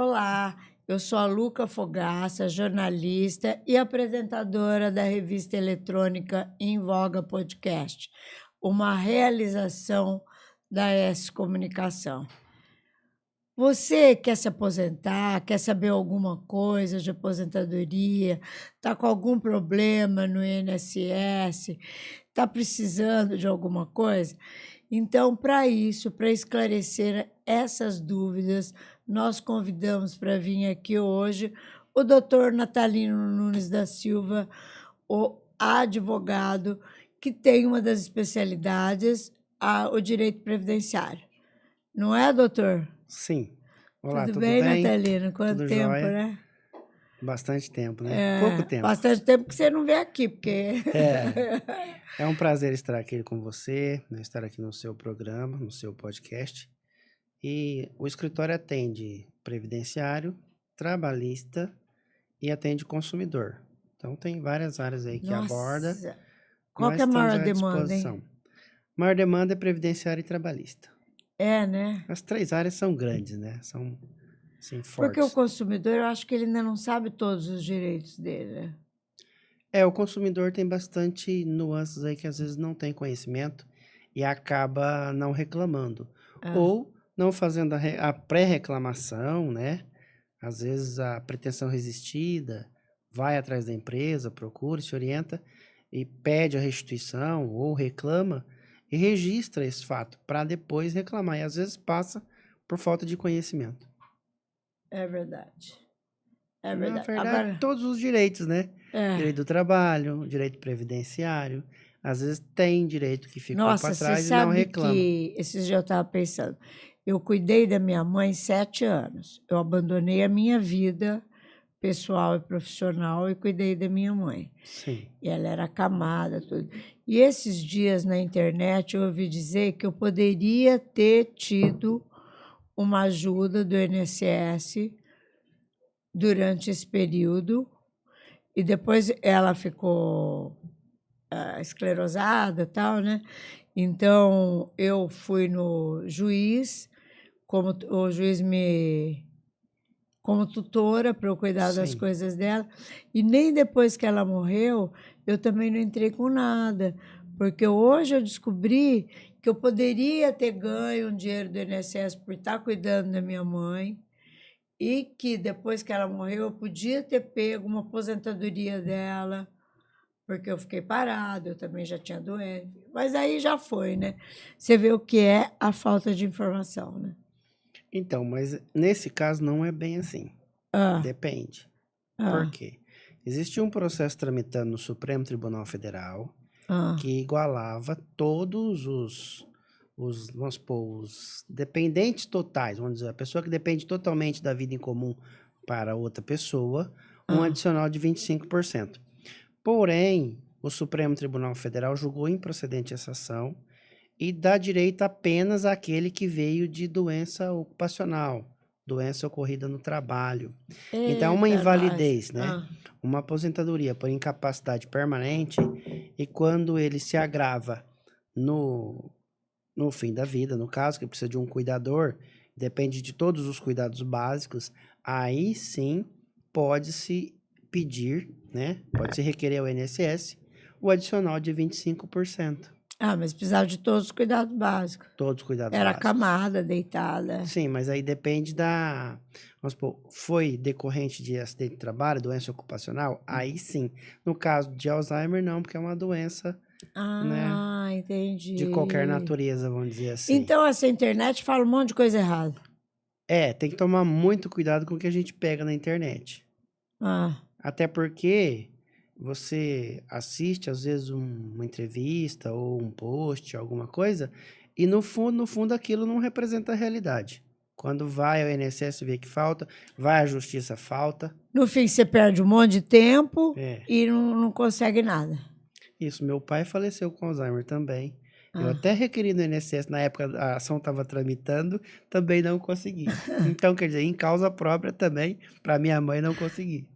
Olá, eu sou a Luca Fogaça, jornalista e apresentadora da revista eletrônica Em Voga Podcast, uma realização da S Comunicação. Você quer se aposentar, quer saber alguma coisa de aposentadoria, está com algum problema no INSS, está precisando de alguma coisa? Então, para isso, para esclarecer essas dúvidas, nós convidamos para vir aqui hoje o doutor Natalino Nunes da Silva, o advogado que tem uma das especialidades, o direito previdenciário. Não é, doutor? Sim. Olá, Tudo tudo bem, bem? Natalino? Quanto Tudo tempo, jóia? né? Bastante tempo, né? Pouco tempo. Bastante tempo que você não vem aqui, porque... É um prazer estar aqui com você, né? Estar aqui no seu programa, no seu podcast. E o escritório atende previdenciário, trabalhista e atende consumidor. Então, tem várias áreas aí que aborda. Nossa! Qual Nós que é a estamos maior à demanda, disposição. hein? Maior demanda é previdenciário e trabalhista. É, né? As três áreas são grandes, né? São, assim, Porque o fortes. consumidor, eu acho que ele ainda não sabe todos os direitos dele, né? O consumidor tem bastante nuances aí que às vezes não tem conhecimento e acaba não reclamando. Ah, Ou não fazendo a pré-reclamação, né? Às vezes a pretensão resistida, vai atrás da empresa, procura, se orienta e pede a restituição ou reclama e registra esse fato para depois reclamar. E às vezes passa por falta de conhecimento. é verdade. É Na verdade. verdade, Agora, todos os direitos, né? Direito do trabalho, direito previdenciário. Às vezes tem direito que ficou para nossa, você trás e não sabe reclama. que esses dias eu estava pensando, eu cuidei da minha mãe 7 anos. Eu abandonei a minha vida pessoal e profissional e cuidei da minha mãe. Sim. E ela era acamada, tudo. E esses dias na internet eu ouvi dizer que eu poderia ter tido uma ajuda do INSS durante esse período, e depois ela ficou esclerosada e tal, né? Então, eu fui no juiz, como o juiz me... como tutora para eu cuidar das Sim. coisas dela, e nem depois que ela morreu, eu também não entrei com nada, porque hoje eu descobri que eu poderia ter ganho um dinheiro do INSS por estar cuidando da minha mãe, e que depois que ela morreu eu podia ter pego uma aposentadoria dela, porque eu fiquei parada, eu também já tinha doença. Mas aí já foi, né? Você vê o que é a falta de informação, né? Então, mas nesse caso não é bem assim. Ah, Depende. Por ah, quê? Existe um processo tramitando no Supremo Tribunal Federal ah, que igualava todos vamos supor, os dependentes totais, vamos dizer, a pessoa que depende totalmente da vida em comum para outra pessoa, um ah. adicional de 25%. Porém, o Supremo Tribunal Federal julgou improcedente essa ação e dá direito apenas àquele que veio de doença ocupacional, doença ocorrida no trabalho. Então, uma Eita, nós. invalidez, né? Uma aposentadoria por incapacidade permanente e quando ele se agrava no, no fim da vida, no caso, que precisa de um cuidador, depende de todos os cuidados básicos, aí sim pode-se pedir, né? Pode-se requerer ao INSS o adicional de 25%. Mas precisava de todos os cuidados básicos. Todos os cuidados Era básicos. acamada, deitada. Sim, mas aí depende da. Vamos supor, foi decorrente de acidente de trabalho, doença ocupacional? Aí sim. No caso de Alzheimer, não, porque é uma doença, né, de qualquer Entendi. natureza, vamos dizer assim. Então, essa internet fala um monte de coisa errada. Tem que tomar muito cuidado com o que a gente pega na internet. Ah, Até porque você assiste, às vezes, uma entrevista ou um post, alguma coisa, e no fundo, aquilo não representa a realidade. Quando vai ao INSS ver que falta, vai à justiça, falta. no fim, você perde um monte de tempo É, e não consegue nada. isso. Meu pai faleceu com Alzheimer também. Eu Ah. até requeri no INSS, na época a ação estava tramitando, também não consegui. Então, quer dizer, em causa própria também, para minha mãe não consegui.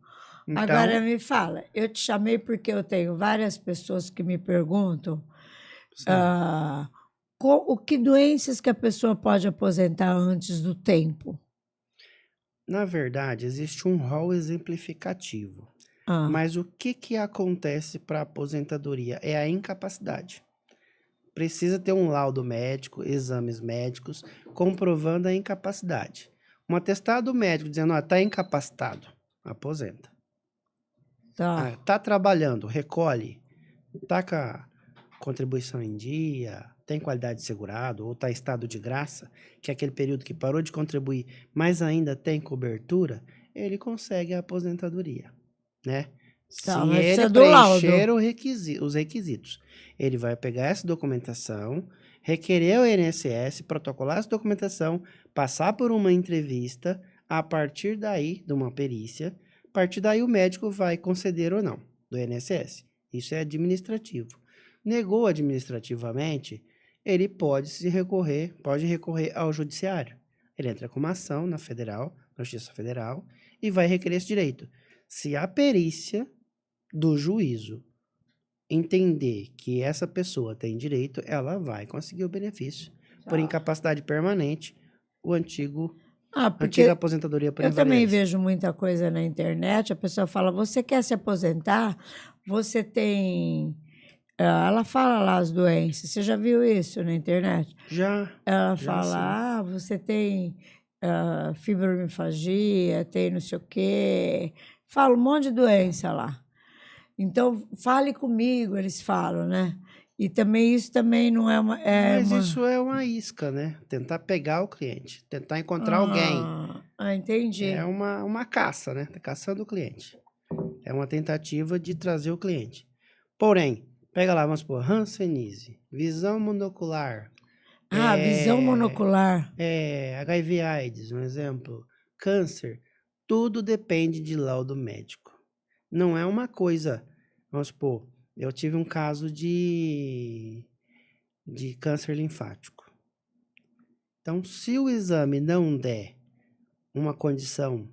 Agora Então, me fala, eu te chamei porque eu tenho várias pessoas que me perguntam sim. ah, o que doenças que a pessoa pode aposentar antes do tempo. Na verdade, existe um rol exemplificativo. Ah, Mas o que acontece para a aposentadoria? É a incapacidade. Precisa ter um laudo médico, exames médicos, comprovando a incapacidade. Um atestado médico dizendo, ó, tá incapacitado, aposenta. tá. Ah, tá trabalhando, recolhe, tá com a contribuição em dia, tem qualidade de segurado, ou tá em estado de graça, que é aquele período que parou de contribuir, mas ainda tem cobertura, ele consegue a aposentadoria, né? Tá, Se mas ele precisa do preencher laudo. os requisitos, ele vai pegar essa documentação, requerer o INSS, protocolar essa documentação, passar por uma entrevista, a partir daí, de uma perícia, a partir daí o médico vai conceder ou não, do INSS. Isso é administrativo. Negou administrativamente, ele pode recorrer ao judiciário. Ele entra com uma ação na federal, na Justiça Federal, e vai requerer esse direito. Se a perícia do juízo entender que essa pessoa tem direito, ela vai conseguir o benefício por Tá. incapacidade permanente, o Ah, antiga porque aposentadoria por eu também invalidez. vejo muita coisa na internet, a pessoa fala, você quer se aposentar? Você tem... Ela fala lá as doenças, você já viu isso na internet? Já, Ela já sim. fala, você tem fibromialgia, tem não sei o quê. Fala um monte de doença lá. Então, fale comigo, eles falam, né? E também isso também não é uma... É Mas uma... isso é uma isca, né? Tentar pegar o cliente, tentar encontrar alguém. É Entendi. uma caça, né? Tá caçando o cliente. É uma tentativa de trazer o cliente. Porém, pega lá, vamos supor, Hanseníase, visão monocular, Ah, visão monocular. HIV AIDS, um exemplo, câncer, tudo depende de laudo médico. Não é uma coisa, vamos supor, eu tive um caso de câncer linfático. Então, se o exame não der uma condição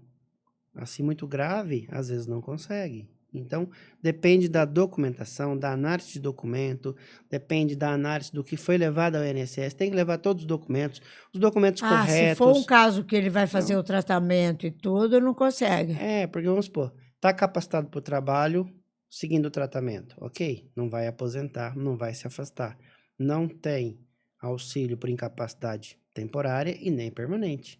assim muito grave, às vezes não consegue. Então, depende da documentação, da análise de documento, depende da análise do que foi levado ao INSS, tem que levar todos os documentos Ah, se for um corretos. caso que ele vai fazer Então, o tratamento e tudo, não consegue. porque vamos supor, está capacitado para o trabalho, seguindo o tratamento, ok? Não vai aposentar, não vai se afastar. Não tem auxílio por incapacidade temporária e nem permanente.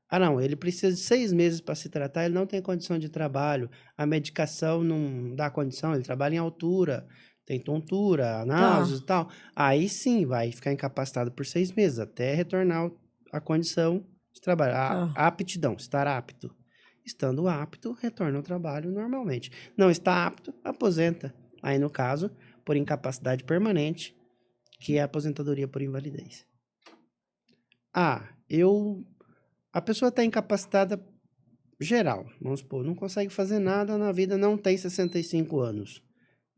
Ah, não, ele precisa de 6 meses para se tratar, ele não tem condição de trabalho, a medicação não dá condição, ele trabalha em altura, tem tontura, náuseas Tá, e tal. Aí sim, vai ficar incapacitado por 6 meses, até retornar a condição de trabalho, tá. a aptidão, estar apto. Estando apto, retorna ao trabalho normalmente. Não está apto, aposenta. Aí, no caso, por incapacidade permanente, que é a aposentadoria por invalidez. Ah, a pessoa está incapacitada geral, vamos supor, não consegue fazer nada na vida, não tem 65 anos.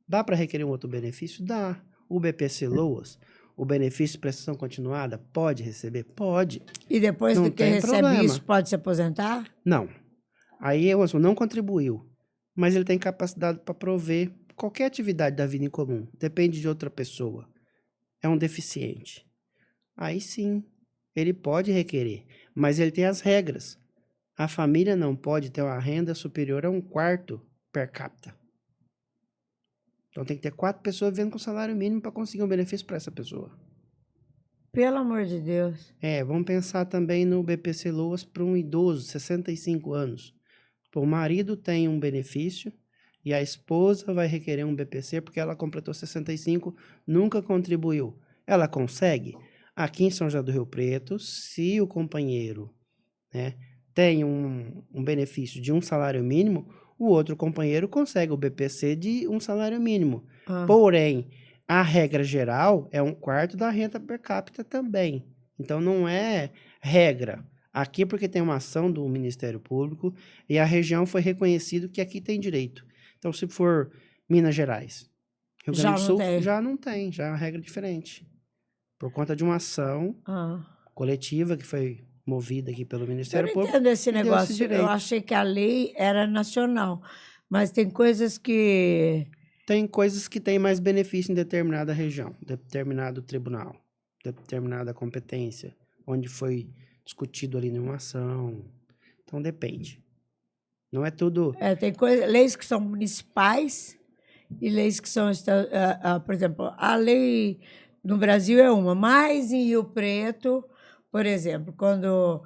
Dá para requerer um outro benefício? Dá. O BPC Loas, o benefício de prestação continuada, pode receber? Pode. E depois Não do que tem recebe isso, problema. pode se aposentar? Não. Aí, não contribuiu, mas ele tem capacidade para prover qualquer atividade da vida em comum. Depende de outra pessoa. É um deficiente. Aí sim, ele pode requerer, mas ele tem as regras. A família não pode ter uma renda superior a 1/4 per capita. Então tem que ter 4 pessoas vivendo com salário mínimo para conseguir um benefício para essa pessoa. Pelo amor de Deus. Vamos pensar também no BPC Loas para um idoso, 65 anos. O marido tem um benefício e a esposa vai requerer um BPC porque ela completou 65, nunca contribuiu. Ela consegue? Aqui em São José do Rio Preto, se o companheiro, né, tem um benefício de um salário mínimo, o outro companheiro consegue o BPC de um salário mínimo. Ah, Porém, a regra geral é 1/4 da renda per capita também. Então, não é regra. Aqui porque tem uma ação do Ministério Público e a região foi reconhecido que aqui tem direito. Então, se for Minas Gerais, Rio Grande já do não Sul, tem. já não tem, já é uma regra diferente. Por conta de uma ação Ah. coletiva que foi movida aqui pelo Eu Ministério não Público entendo esse e deu esse negócio. Eu direito. achei que a lei era nacional, mas tem coisas que... Tem coisas que têm mais benefício em determinada região, determinado tribunal, determinada competência, onde foi discutido ali numa ação. Então depende. Não é tudo. Tem leis que são municipais e leis que são, por exemplo, a lei no Brasil é uma, mas em Rio Preto, por exemplo, quando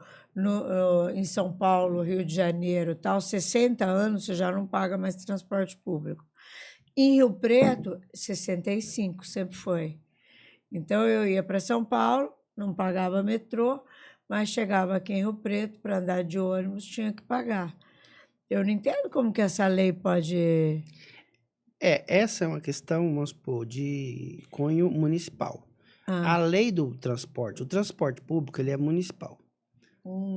em São Paulo, Rio de Janeiro, tal, 60 anos você já não paga mais transporte público. Em Rio Preto, 65 sempre foi. Então eu ia para São Paulo, não pagava metrô, mas chegava aqui em Rio Preto para andar de ônibus, tinha que pagar. Eu não entendo como que essa lei pode... Essa é uma questão, vamos supor, de cunho municipal. A lei do transporte, o transporte público, ele é municipal.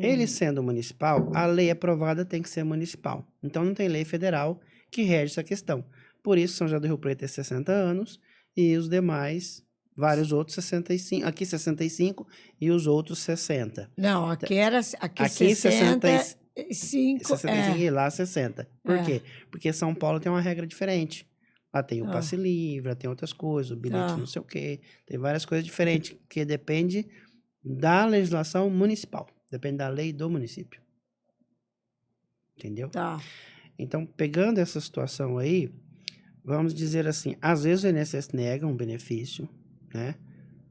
Ele sendo municipal, a lei aprovada tem que ser municipal. Então não tem lei federal que rege essa questão. Por isso, São José do Rio Preto é 60 anos e os demais, vários outros, 65. Aqui 65 e os outros 60. Não, aqui era aqui 65 e lá 60. Por quê? Porque São Paulo tem uma regra diferente. Lá tem o passe livre, lá tem outras coisas, o bilhete não sei o quê. Tem várias coisas diferentes, que depende da legislação municipal. Depende da lei do município. Entendeu? Tá. Então, pegando essa situação aí, vamos dizer assim, às vezes o INSS nega um benefício, né?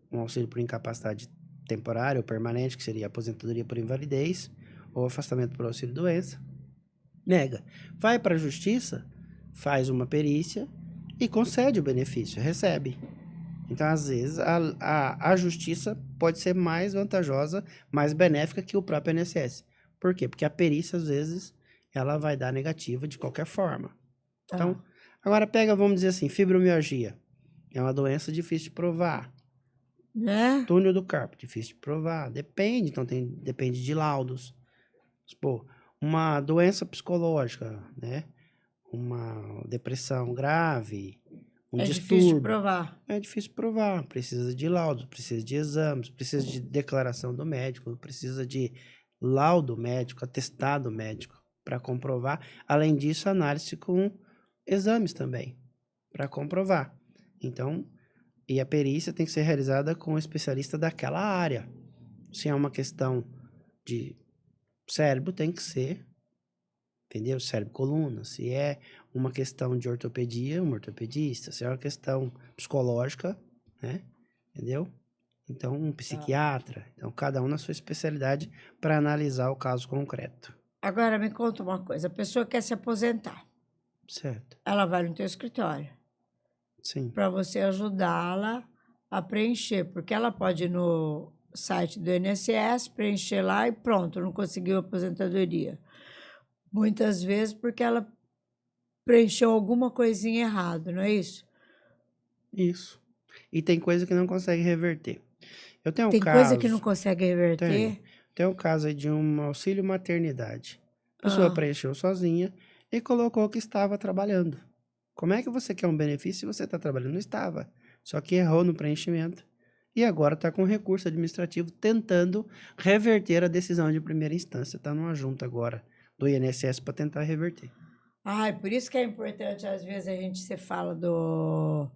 Um auxílio por incapacidade temporária ou permanente, que seria aposentadoria por invalidez, ou afastamento por auxílio-doença. Nega. Vai para a justiça, faz uma perícia e concede o benefício, recebe. Então, às vezes, a justiça pode ser mais vantajosa, mais benéfica que o próprio INSS. Por quê? Porque a perícia, às vezes, ela vai dar negativa de qualquer forma. Então, agora pega, vamos dizer assim, fibromialgia. É uma doença difícil de provar. Né? Túnel do carpo, difícil de provar. Depende, então depende de laudos. Pô, uma doença psicológica, né? Uma depressão grave, um distúrbio. Difícil de provar. É difícil de provar. Precisa de laudo, precisa de exames, precisa de declaração do médico, precisa de laudo médico, atestado médico para comprovar. Além disso, análise com exames também para comprovar. Então, e a perícia tem que ser realizada com um especialista daquela área. Se é uma questão de cérebro, tem que ser, entendeu? Cérebro-coluna. Se é uma questão de ortopedia, um ortopedista. Se é uma questão psicológica, né? Entendeu? Então, um psiquiatra. Então, cada um na sua especialidade para analisar o caso concreto. Agora, me conta uma coisa. A pessoa quer se aposentar. Certo. Ela vai no teu escritório. Sim. Para você ajudá-la a preencher. Porque ela pode ir no site do INSS, preencher lá e pronto, não conseguiu aposentadoria. Muitas vezes porque ela preencheu alguma coisinha errada, não é isso? Isso. E tem coisa que não consegue reverter. Eu tenho um Tem caso... coisa que não consegue reverter? Tem um caso aí de um auxílio maternidade. A pessoa preencheu sozinha e colocou que estava trabalhando. Como é que você quer um benefício se você está trabalhando? Não estava. Só que errou no preenchimento. E agora está com recurso administrativo tentando reverter a decisão de primeira instância. Está numa junta agora do INSS para tentar reverter. Por isso que é importante, às vezes, a gente se fala do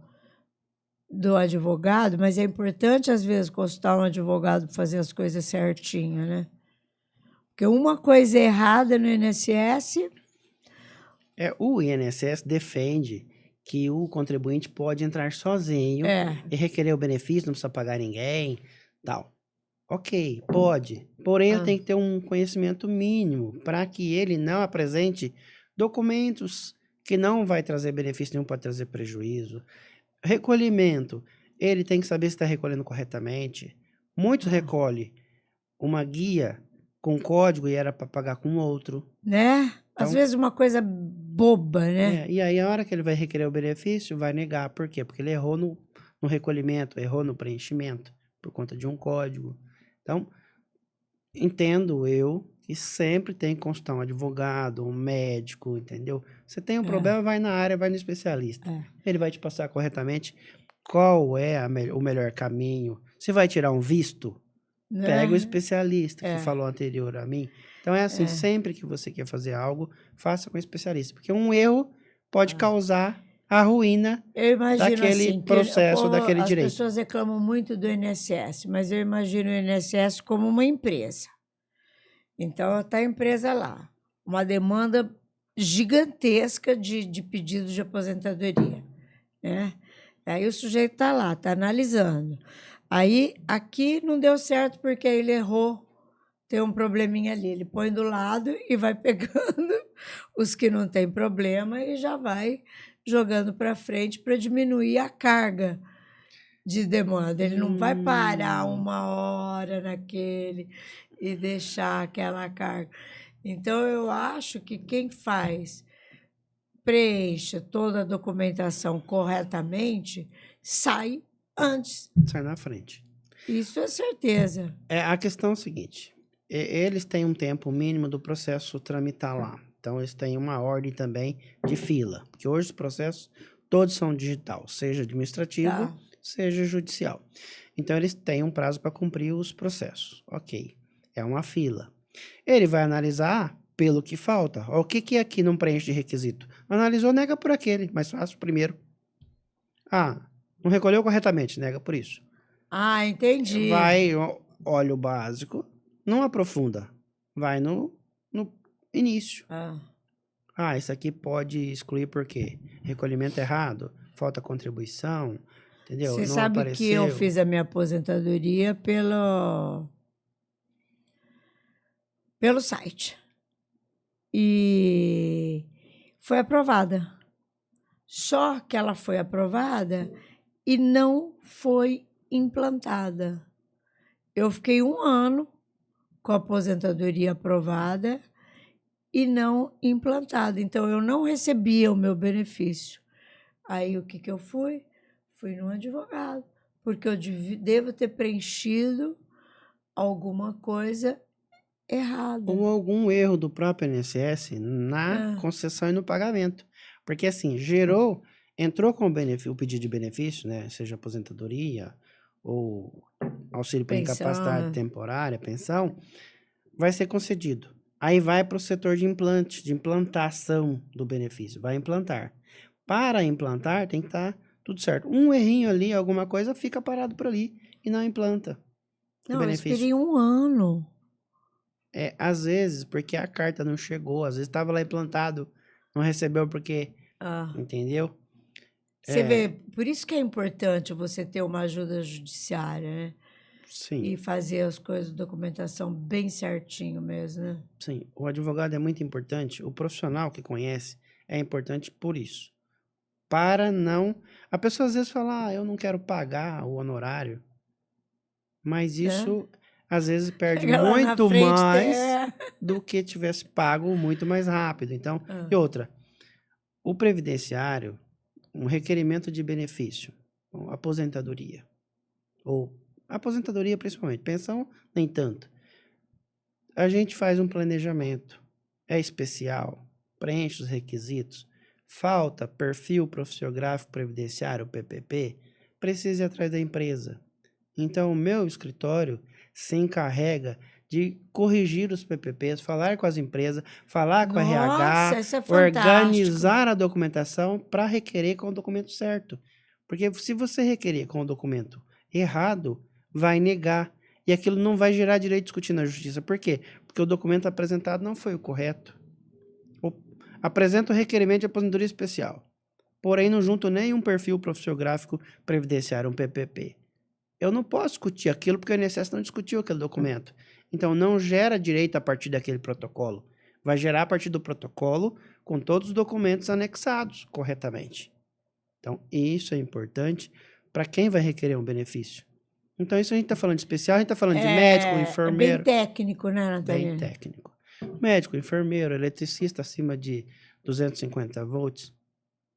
advogado, mas é importante, às vezes, consultar um advogado para fazer as coisas certinho, né? Porque uma coisa errada no INSS... O INSS defende que o contribuinte pode entrar sozinho e requerer o benefício, não precisa pagar ninguém, tal. Ok, pode. Porém, ele tem que ter um conhecimento mínimo para que ele não apresente documentos que não vai trazer benefício nenhum, pode trazer prejuízo. Recolhimento, ele tem que saber se está recolhendo corretamente. Muitos recolhem uma guia com código e era para pagar com outro. Né? Às vezes uma coisa boba, né? E aí, a hora que ele vai requerer o benefício, vai negar. Por quê? Porque ele errou no recolhimento, errou no preenchimento, por conta de um código. Então, entendo eu que sempre tem que consultar um advogado, um médico, entendeu? Você tem um problema, vai na área, vai no especialista. Ele vai te passar corretamente qual é o melhor caminho. Se vai tirar um visto, pega o especialista que falou anterior a mim. Então, é assim, sempre que você quer fazer algo, faça com o especialista. Porque um erro pode causar a ruína daquele assim, processo, daquele direito. As pessoas reclamam muito do INSS, mas eu imagino o INSS como uma empresa. Então, está a empresa lá, uma demanda gigantesca de pedidos de aposentadoria, né? Aí o sujeito está lá, está analisando. Aí, aqui não deu certo porque ele errou, tem um probleminha ali. Ele põe do lado e vai pegando os que não tem problema e já vai jogando para frente para diminuir a carga de demanda. Ele não vai parar uma hora naquele e deixar aquela carga. Então, eu acho que quem preenche toda a documentação corretamente, sai antes. Sai na frente. Isso é certeza. A questão é o seguinte: eles têm um tempo mínimo do processo tramitar lá. Então, eles têm uma ordem também de fila. Porque hoje os processos todos são digital, seja administrativo, Tá. seja judicial. Então, eles têm um prazo para cumprir os processos. Ok. É uma fila. Ele vai analisar pelo que falta. O que aqui não preenche de requisito? Analisou, nega por aquele. Mais fácil primeiro. Ah, não recolheu corretamente, nega por isso. Ah, entendi. Vai, olha o básico, não aprofunda. Vai no início. Isso aqui pode excluir por quê? Recolhimento errado, falta contribuição, entendeu? Você Não sabe apareceu. que eu fiz a minha aposentadoria pelo site. E foi aprovada. Só que ela foi aprovada e não foi implantada. Eu fiquei 1 ano com a aposentadoria aprovada e não implantada. Então, eu não recebia o meu benefício. Aí, o que eu fui? Fui num advogado, porque eu devo ter preenchido alguma coisa errada. Ou algum erro do próprio INSS na concessão e no pagamento. Porque assim, entrou com o pedido de benefício, né? Seja aposentadoria ou auxílio por incapacidade temporária, pensão, vai ser concedido. Aí vai para o setor de implante, de implantação do benefício. Vai implantar. Para implantar, tem que estar tudo certo. Um errinho ali, alguma coisa, fica parado por ali e não implanta. Não, eu esperei 1 ano. Às vezes, porque a carta não chegou, às vezes estava lá implantado, não recebeu porque, entendeu? Você vê, por isso que é importante você ter uma ajuda judiciária, né? Sim. E fazer as coisas, documentação bem certinho mesmo, né? Sim, o advogado é muito importante, o profissional que conhece é importante por isso. Para não... A pessoa às vezes fala, eu não quero pagar o honorário, mas isso... Às vezes perde muito mais do que tivesse pago muito mais rápido. Então, e outra, o previdenciário, um requerimento de benefício, aposentadoria, ou aposentadoria principalmente, pensão nem tanto. A gente faz um planejamento, é especial, preenche os requisitos, falta perfil profissiográfico previdenciário, PPP, precisa ir atrás da empresa. Então, o meu escritório se encarrega de corrigir os PPPs, falar com as empresas, falar com a RH, organizar a documentação para requerer com o documento certo. Porque se você requerer com o documento errado, vai negar. E aquilo não vai gerar direito de discutir na justiça. Por quê? Porque o documento apresentado não foi o correto. Apresenta o requerimento de aposentadoria especial. Porém, não junto nenhum perfil profissiográfico previdenciário, um PPP. Eu não posso discutir aquilo porque o INSS não discutiu aquele documento. Então, não gera direito a partir daquele protocolo. Vai gerar a partir do protocolo com todos os documentos anexados corretamente. Então, isso é importante para quem vai requerer um benefício. Então, isso a gente está falando de especial, a gente está falando de médico, enfermeiro. É bem técnico, né, Natália? Bem técnico. Médico, enfermeiro, eletricista acima de 250 volts,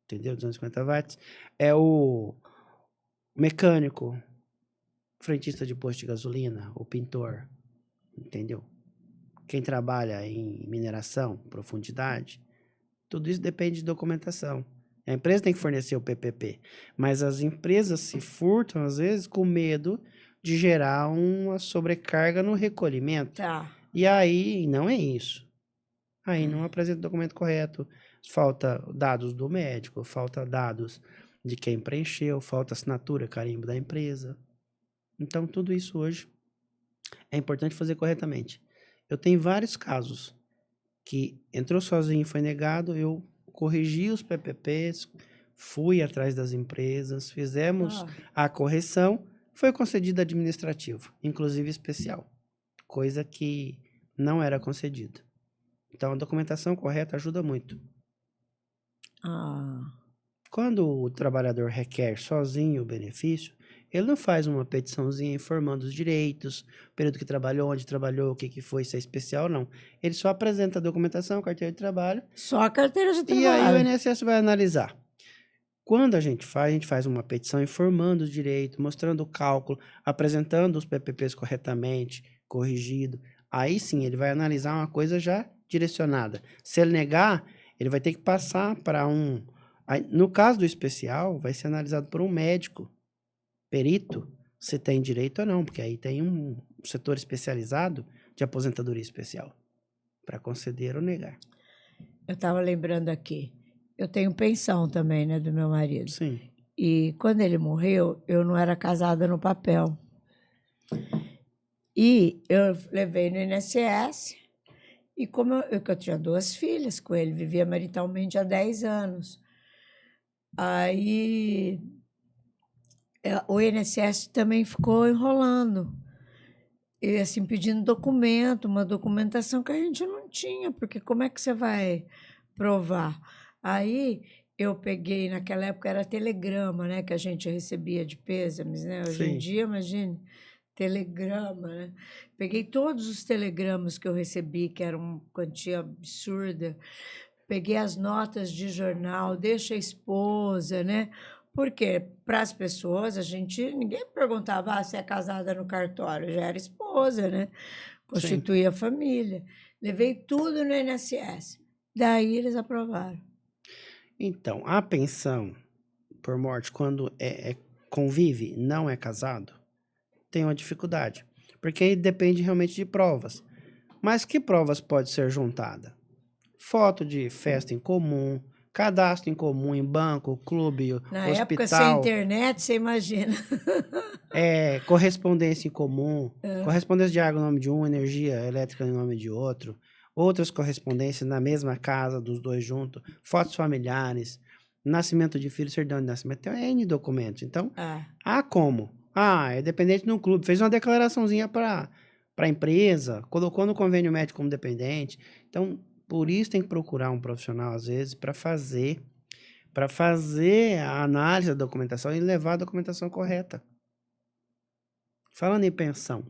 entendeu? 250 watts. É o mecânico, frentista de posto de gasolina, o pintor, entendeu? Quem trabalha em mineração, profundidade, tudo isso depende de documentação. A empresa tem que fornecer o PPP, mas as empresas se furtam, às vezes, com medo de gerar uma sobrecarga no recolhimento. E aí, não é isso. Aí não apresenta o documento correto, falta dados do médico, falta dados de quem preencheu, falta assinatura, carimbo da empresa. Então, tudo isso hoje é importante fazer corretamente. Eu tenho vários casos que entrou sozinho e foi negado, eu corrigi os PPPs, fui atrás das empresas, fizemos a correção, foi concedido administrativo, inclusive especial, coisa que não era concedida. Então, a documentação correta ajuda muito. Quando o trabalhador requer sozinho o benefício, ele não faz uma petiçãozinha informando os direitos, o período que trabalhou, onde trabalhou, o que foi, se é especial, não. Ele só apresenta a documentação, carteira de trabalho. Só a carteira de trabalho. E aí o INSS vai analisar. Quando a gente faz uma petição informando os direitos, mostrando o cálculo, apresentando os PPPs corretamente, corrigido. Aí sim, ele vai analisar uma coisa já direcionada. Se ele negar, ele vai ter que passar para um... Aí, no caso do especial, vai ser analisado por um médico, perito, se tem direito ou não, porque aí tem um setor especializado de aposentadoria especial para conceder ou negar. Eu estava lembrando aqui. Eu tenho pensão também, né, do meu marido. Sim. E quando ele morreu, eu não era casada no papel. E eu levei no INSS. E como eu tinha 2 filhas com ele, vivia maritalmente há 10 anos. Aí o INSS também ficou enrolando. E assim, pedindo documento, uma documentação que a gente não tinha, porque como é que você vai provar? Aí eu peguei, naquela época era telegrama, né, que a gente recebia de pêsames, né? Hoje em dia, imagine, telegrama, né? Peguei todos os telegramas que eu recebi, que eram uma quantia absurda, peguei as notas de jornal, deixa a esposa, né? Porque para as pessoas, ninguém perguntava se é casada no cartório, já era esposa, né? Constituía a família. Levei tudo no INSS. Daí eles aprovaram. Então, a pensão por morte, quando convive, não é casado, tem uma dificuldade. Porque aí depende realmente de provas. Mas que provas pode ser juntada? Foto de festa em comum, cadastro em comum em banco, clube, Na hospital. época, sem internet, você imagina. Correspondência em comum, correspondência de água em nome de um, energia elétrica em nome de outro, outras correspondências na mesma casa dos dois juntos, fotos familiares, nascimento de filho, certidão de nascimento, tem N documentos. Então, como? É dependente de um clube, fez uma declaraçãozinha para a empresa, colocou no convênio médico como dependente. Então, por isso tem que procurar um profissional, às vezes, para fazer a análise da documentação e levar a documentação correta. Falando em pensão,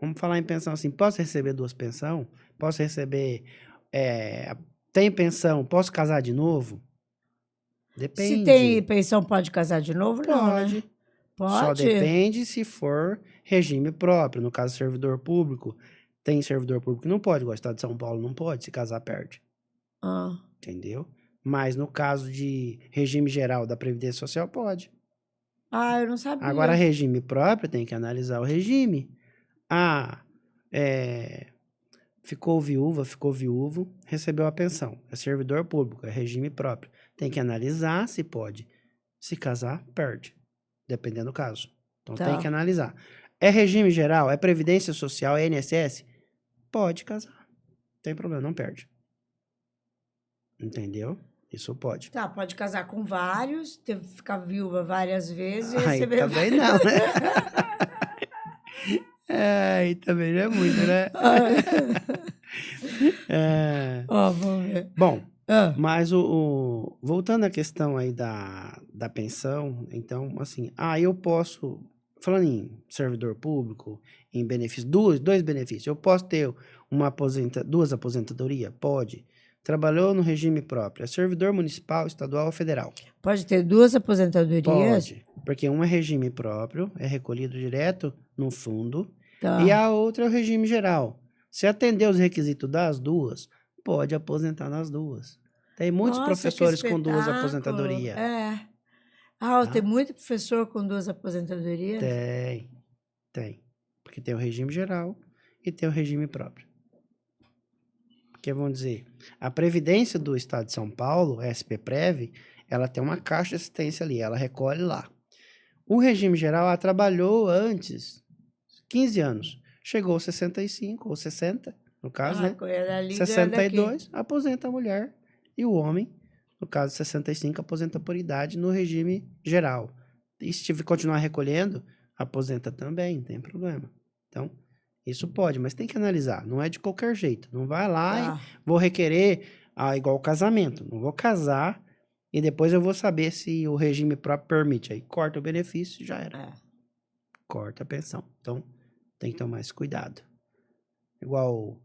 vamos falar em pensão assim, posso receber 2 pensões? Posso receber, tem pensão, posso casar de novo? Depende. Se tem pensão, pode casar de novo? Não, Pode. né? Pode. Só depende se for regime próprio. No caso, servidor público, tem servidor público que não pode, igual o Estado de São Paulo não pode, se casar perde. Entendeu? Mas no caso de regime geral da Previdência Social, pode. Eu não sabia. Agora, regime próprio, tem que analisar o regime. Ficou viúvo, recebeu a pensão. É servidor público, é regime próprio. Tem que analisar se pode. Se casar, perde. Dependendo do caso. Então, tem que analisar. É regime geral, é Previdência Social, é INSS? Pode casar. Não tem problema, não perde. Entendeu? Isso pode. Pode casar com vários, ficar viúva várias vezes. Aí também não, né? Aí também não é muito, né? Vamos ver. Bom, mas voltando à questão aí da pensão, então, assim, eu posso, falando em servidor público, em benefício, dois benefícios, eu posso ter 2 aposentadorias? Pode. Trabalhou no regime próprio, é servidor municipal, estadual ou federal? Pode ter 2 aposentadorias? Pode, porque um é regime próprio, é recolhido direto no fundo, e a outra é o regime geral. Se atender os requisitos das 2, pode aposentar nas 2. Tem muitos professores com 2 aposentadorias. Tem muito professor com 2 aposentadorias? Tem. Porque tem o regime geral e tem o regime próprio. Porque, vamos dizer, a Previdência do Estado de São Paulo, a SPPrev, ela tem uma caixa de assistência ali, ela recolhe lá. O regime geral, ela trabalhou antes, 15 anos, chegou aos 65 ou 60, no caso, né? Da Liga 62, aposenta a mulher. E o homem, no caso 65, aposenta por idade no regime geral. E se continuar recolhendo, aposenta também, não tem problema. Então, isso pode, mas tem que analisar. Não é de qualquer jeito. Não vai lá e vou requerer igual casamento. Não vou casar e depois eu vou saber se o regime próprio permite. Aí corta o benefício e já era. Corta a pensão. Então, tem que tomar esse cuidado. Igual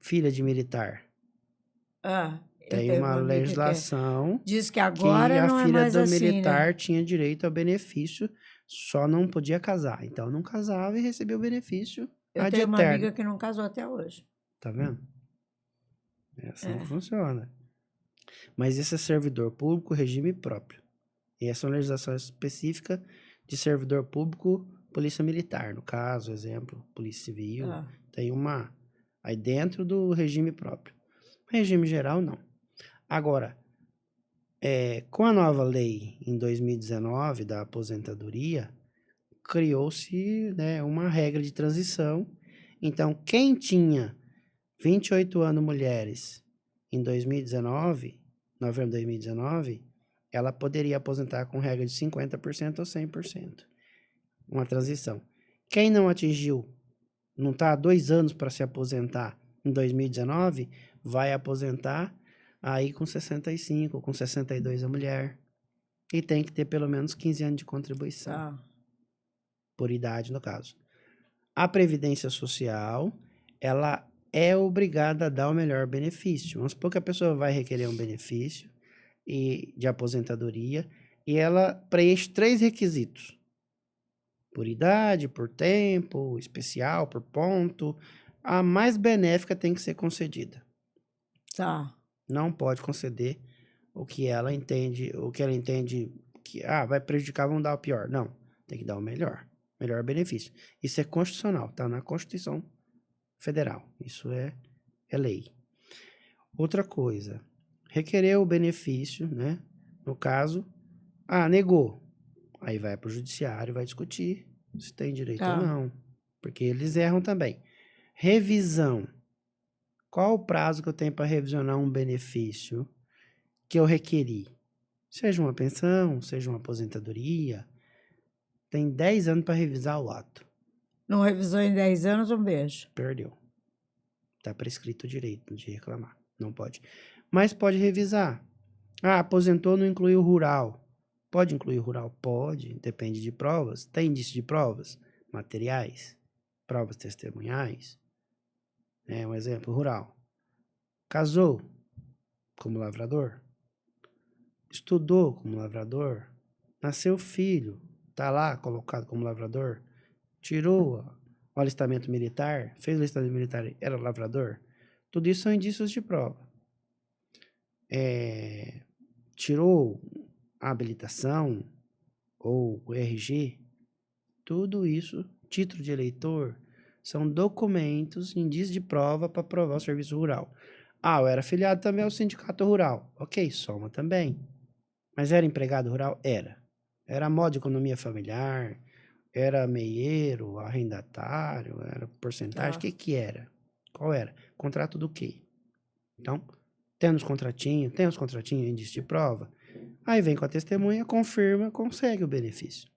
filha de militar. Tem uma legislação diz que agora que não a filha é mais do assim, militar né? tinha direito ao benefício, só não podia casar. Então, não casava e recebia o benefício Eu tenho uma amiga que não casou até hoje. Tá vendo? É assim que funciona. Mas esse é servidor público, regime próprio. E essa é uma legislação específica de servidor público, polícia militar. No caso, exemplo, polícia civil. Tem uma aí dentro do regime próprio. Regime geral, não. Agora, com a nova lei em 2019 da aposentadoria, criou-se, né, uma regra de transição. Então, quem tinha 28 anos mulheres em 2019, novembro de 2019, ela poderia aposentar com regra de 50% ou 100%. Uma transição. Quem não atingiu, não está há 2 anos para se aposentar em 2019, vai aposentar aí com 65, com 62 a mulher. E tem que ter pelo menos 15 anos de contribuição. Por idade, no caso. A Previdência Social, ela é obrigada a dar o melhor benefício. Vamos supor que a pessoa vai requerer um benefício de aposentadoria e ela preenche 3 requisitos. Por idade, por tempo, especial, por ponto. A mais benéfica tem que ser concedida. Não pode conceder o que ela entende que vai prejudicar, vão dar o pior. Não, tem que dar o melhor benefício. Isso é constitucional, tá na Constituição Federal. Isso é lei. Outra coisa, requerer o benefício, né? No caso, negou. Aí vai para o judiciário, vai discutir se tem direito ou não. Porque eles erram também. Revisão. Qual o prazo que eu tenho para revisionar um benefício que eu requeri? Seja uma pensão, seja uma aposentadoria. Tem 10 anos para revisar o ato. Não revisou em 10 anos, um beijo. Perdeu. Está prescrito o direito de reclamar. Não pode. Mas pode revisar. Aposentou, não incluiu rural. Pode incluir rural? Pode. Depende de provas. Tem indício de provas? Materiais? Provas testemunhais? Um exemplo, rural. Casou como lavrador? Estudou como lavrador? Nasceu filho? Está lá colocado como lavrador? Tirou o alistamento militar? Fez o alistamento militar? Era lavrador? Tudo isso são indícios de prova. Tirou a habilitação ou o RG? Tudo isso, título de eleitor, são documentos, indícios de prova para provar o serviço rural. Eu era afiliado também ao sindicato rural. Ok, soma também. Mas era empregado rural? Era. Era modo de economia familiar, era meieiro, arrendatário, era porcentagem, o que era? Qual era? Contrato do quê? Então, tem os contratinhos, indício de prova. Aí vem com a testemunha, confirma, consegue o benefício.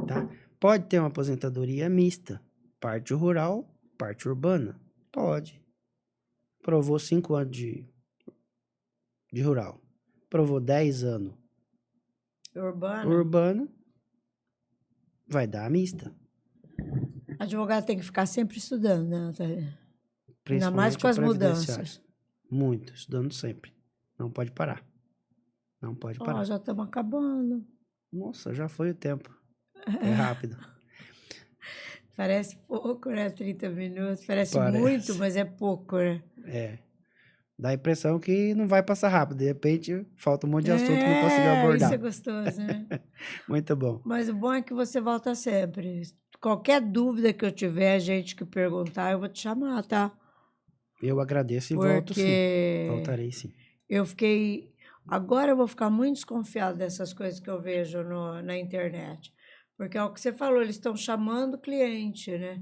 Tá? Pode ter uma aposentadoria mista, parte rural, parte urbana. Pode. Provou 5 anos de rural. Provou 10 anos urbano. Vai dar a mista. Advogado tem que ficar sempre estudando, né, Natália? Ainda mais Principalmente com as mudanças. Muito, estudando sempre. Não pode parar. Não pode parar. Já estamos acabando. Nossa, já foi o tempo. É rápido. Parece pouco, né? 30 minutos. Parece muito, mas é pouco, né? Dá a impressão que não vai passar rápido. De repente, falta um monte de assunto que não conseguiu abordar. Isso é gostoso, né? Muito bom. Mas o bom é que você volta sempre. Qualquer dúvida que eu tiver, gente que perguntar, eu vou te chamar, tá? Eu agradeço e volto sim. Voltarei sim. Agora eu vou ficar muito desconfiada dessas coisas que eu vejo na internet. Porque é o que você falou, eles estão chamando o cliente, né?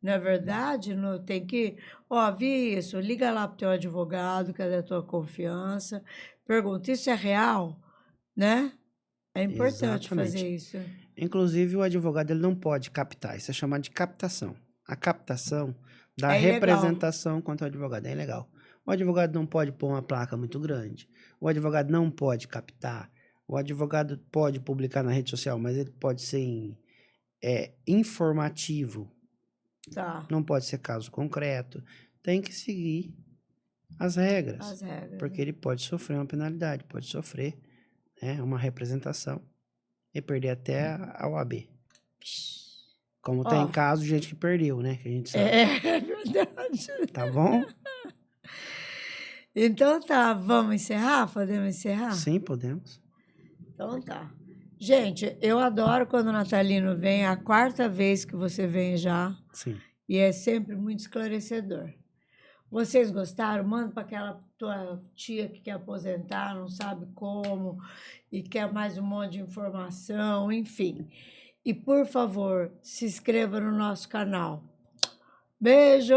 Na verdade, não tem que. Ó, vi isso, liga lá pro teu advogado, que é da tua confiança, pergunta: isso é real? Né? É importante fazer Exatamente. isso. Inclusive, o advogado ele não pode captar. Isso é chamado de captação. A captação da É ilegal. representação contra o advogado é ilegal. O advogado não pode pôr uma placa muito grande. O advogado não pode captar. O advogado pode publicar na rede social, mas ele pode ser informativo. Tá, Não pode ser caso concreto. Tem que seguir as regras. as regras. Porque ele pode sofrer uma penalidade, pode sofrer, né, uma representação e perder até a OAB. Como tem Ó, caso de gente que perdeu, né? Que a gente sabe. é verdade. Tá bom? Então tá, vamos encerrar? Podemos encerrar? Sim, podemos. Então tá. Gente, eu adoro quando o Natalino vem, é a 4ª vez que você vem já, Sim. e é sempre muito esclarecedor. Vocês gostaram? Manda para aquela tua tia que quer aposentar, não sabe como, e quer mais um monte de informação, enfim. E, por favor, se inscreva no nosso canal. Beijo!